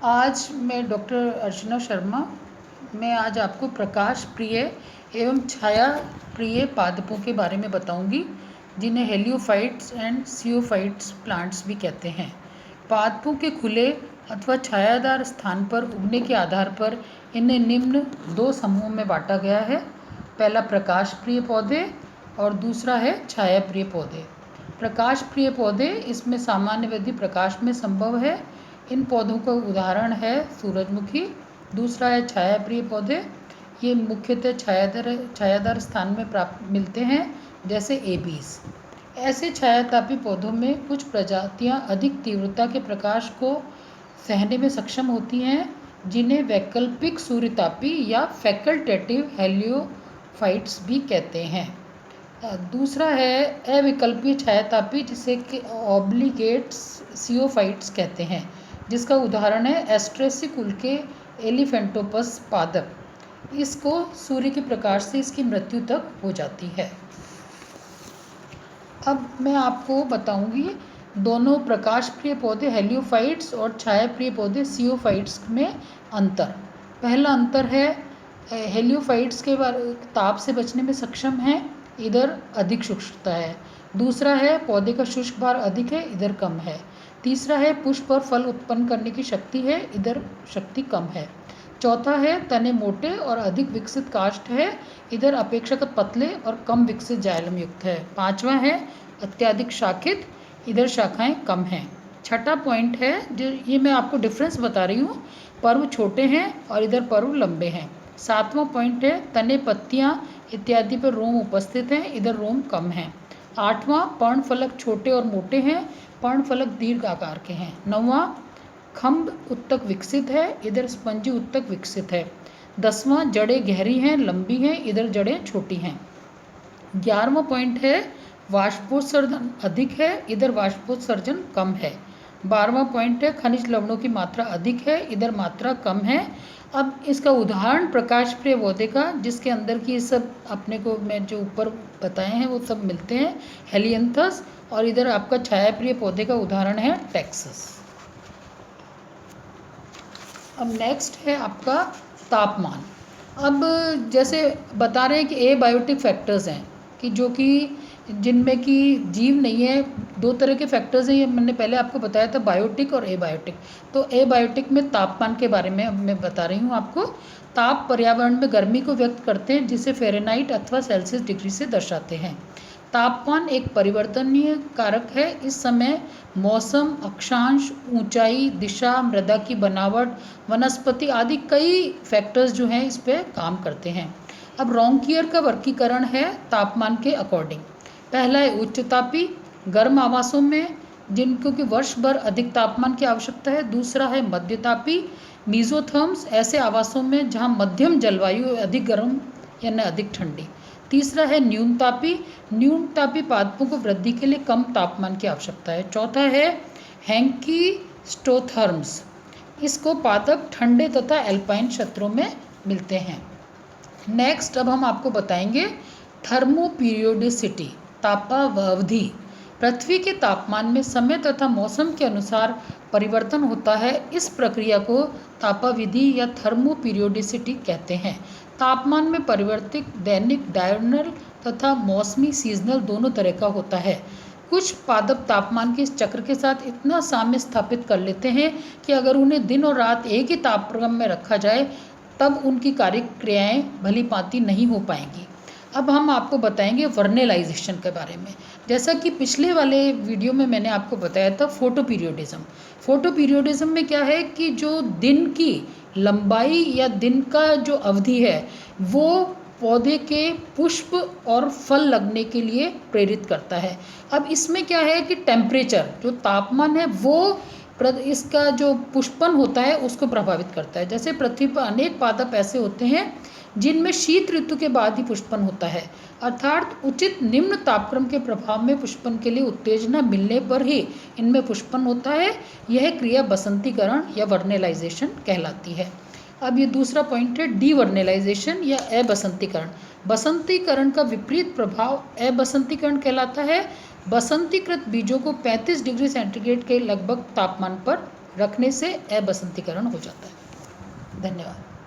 आज मैं डॉक्टर अर्चना शर्मा। मैं आज आपको प्रकाश प्रिय एवं छाया प्रिय पादपों के बारे में बताऊंगी, जिन्हें हेलियोफाइट्स एंड सियोफाइट्स प्लांट्स भी कहते हैं। पादपों के खुले अथवा छायादार स्थान पर उगने के आधार पर इन्हें निम्न दो समूहों में बांटा गया है। पहला प्रकाश प्रिय पौधे और दूसरा है छाया प्रिय पौधे। प्रकाश प्रिय पौधे, इसमें सामान्य वृद्धि प्रकाश में संभव है। इन पौधों का उदाहरण है सूरजमुखी। दूसरा है छाया प्रिय पौधे। ये मुख्यतः छायादार स्थान में प्राप्त मिलते हैं, जैसे एबीज। ऐसे छायातापी पौधों में कुछ प्रजातियां अधिक तीव्रता के प्रकाश को सहने में सक्षम होती हैं, जिन्हें वैकल्पिक सूर्यतापी या फैकल्टेटिव हेलियोफाइट्स भी कहते हैं। दूसरा है अविकल्पीय छायातापी, जिसे कि ऑब्लिगेट सियोफाइट्स कहते हैं, जिसका उदाहरण है एस्ट्रेसी कुल के एलिफेंटोपस पादप। इसको सूर्य के प्रकाश से इसकी मृत्यु तक हो जाती है। अब मैं आपको बताऊंगी दोनों प्रकाश प्रिय पौधे हेलियोफाइट्स और छाया प्रिय पौधे सियोफाइट्स में अंतर। पहला अंतर है हेलियोफाइट्स के ताप से बचने में सक्षम है, इधर अधिक शुष्कता है। दूसरा है पौधे का शुष्क भार अधिक है, इधर कम है। तीसरा है पुष्प और फल उत्पन्न करने की शक्ति है, इधर शक्ति कम है। चौथा है तने मोटे और अधिक विकसित काष्ठ है, इधर अपेक्षाकृत पतले और कम विकसित जाइलम युक्त है। पांचवा है अत्यधिक शाखित, इधर शाखाएं कम हैं। छठा पॉइंट है जो ये मैं आपको डिफरेंस बता रही हूँ, पर्व छोटे हैं और इधर पर्व लंबे हैं। सातवां पॉइंट है तने पत्तियाँ इत्यादि पर रोम उपस्थित हैं, इधर रोम कम हैं। आठवां पर्णफलक छोटे और मोटे हैं, पर्णफलक दीर्घ आकार के हैं। नौवां खम्भ उत्तक विकसित है, इधर स्पंजी उत्तक विकसित है। 10वां जड़ें गहरी हैं, लंबी हैं, इधर जड़ें छोटी हैं। 11वां पॉइंट है वाष्पोत्सर्जन अधिक है, इधर वाष्पोत्सर्जन कम है। 12वां पॉइंट है खनिज लवणों की मात्रा अधिक है, इधर मात्रा कम है। अब इसका उदाहरण प्रकाश प्रिय पौधे का, जिसके अंदर की सब अपने को मैं जो ऊपर बताए हैं वो सब मिलते हैं, हेलियंथस। और इधर आपका छाया प्रिय पौधे का उदाहरण है टेक्सस। अब नेक्स्ट है आपका तापमान। अब जैसे बता रहे हैं कि एबायोटिक फैक्टर्स हैं कि जो कि जिनमें कि जीव नहीं है। दो तरह के फैक्टर्स हैं, ये मैंने पहले आपको बताया था, बायोटिक और एबायोटिक। तो एबायोटिक में तापमान के बारे में अब मैं बता रही हूँ आपको। ताप पर्यावरण में गर्मी को व्यक्त करते हैं, जिसे फ़ारेनहाइट अथवा सेल्सियस डिग्री से दर्शाते हैं। तापमान एक परिवर्तनीय कारक है। इस समय मौसम, अक्षांश, ऊंचाई, दिशा, मृदा की बनावट, वनस्पति आदि कई फैक्टर्स जो हैं इस पे काम करते हैं। अब रॉन्कियर का वर्गीकरण है तापमान के अकॉर्डिंग। पहला है उच्च तापी, गर्म आवासों में जिनको कि वर्ष भर अधिक तापमान की आवश्यकता है। दूसरा है मध्य तापी, मीजोथर्म्स, ऐसे आवासों में जहाँ मध्यम जलवायु, अधिक गर्म या न अधिक ठंडी। तीसरा है न्यूनतापी, न्यूनतापी पादपों को वृद्धि के लिए कम तापमान की आवश्यकता है। चौथा है हैंकीस्टोथर्म्स, इसको पादप ठंडे तथा एल्पाइन क्षेत्रों में मिलते हैं। नेक्स्ट अब हम आपको बताएंगे थर्मोपीरियोडिसिटी, तापावधि। पृथ्वी के तापमान में समय तथा मौसम के अनुसार परिवर्तन होता है। इस प्रक्रिया को तापाविधि या थर्मोपीरियोडिसिटी कहते हैं। तापमान में परिवर्तित दैनिक, डायurnal तथा मौसमी, सीजनल दोनों तरह का होता है। कुछ पादप तापमान के इस चक्र के साथ इतना साम्य स्थापित कर लेते हैं कि अगर उन्हें दिन और रात एक ही तापक्रम में रखा जाए तब उनकी कार्यक्रियाएँ भली भांति नहीं हो पाएंगी। अब हम आपको बताएंगे वर्नेलाइजेशन के बारे में। जैसा कि पिछले वाले वीडियो में मैंने आपको बताया था फोटोपीरियोडिज्म। फोटोपीरियोडिज्म में क्या है कि जो दिन की लंबाई या दिन का जो अवधि है वो पौधे के पुष्प और फल लगने के लिए प्रेरित करता है। अब इसमें क्या है कि टेम्परेचर, जो तापमान है वो इसका जो पुष्पन होता है उसको प्रभावित करता है। जैसे पृथ्वी पर अनेक पादप ऐसे होते हैं जिनमें शीत ऋतु के बाद ही पुष्पन होता है, अर्थात उचित निम्न तापक्रम के प्रभाव में पुष्पन के लिए उत्तेजना मिलने पर ही इनमें पुष्पन होता है। यह क्रिया बसंतीकरण या वर्नेलाइजेशन कहलाती है। अब ये दूसरा पॉइंट है डीवर्नेलाइजेशन या अबसंतीकरण। बसंतीकरण का विपरीत प्रभाव अबसंतीकरण कहलाता है। बसंतीकृत बीजों को 35 डिग्री सेंटीग्रेड के लगभग तापमान पर रखने से अबसंतीकरण हो जाता है। धन्यवाद।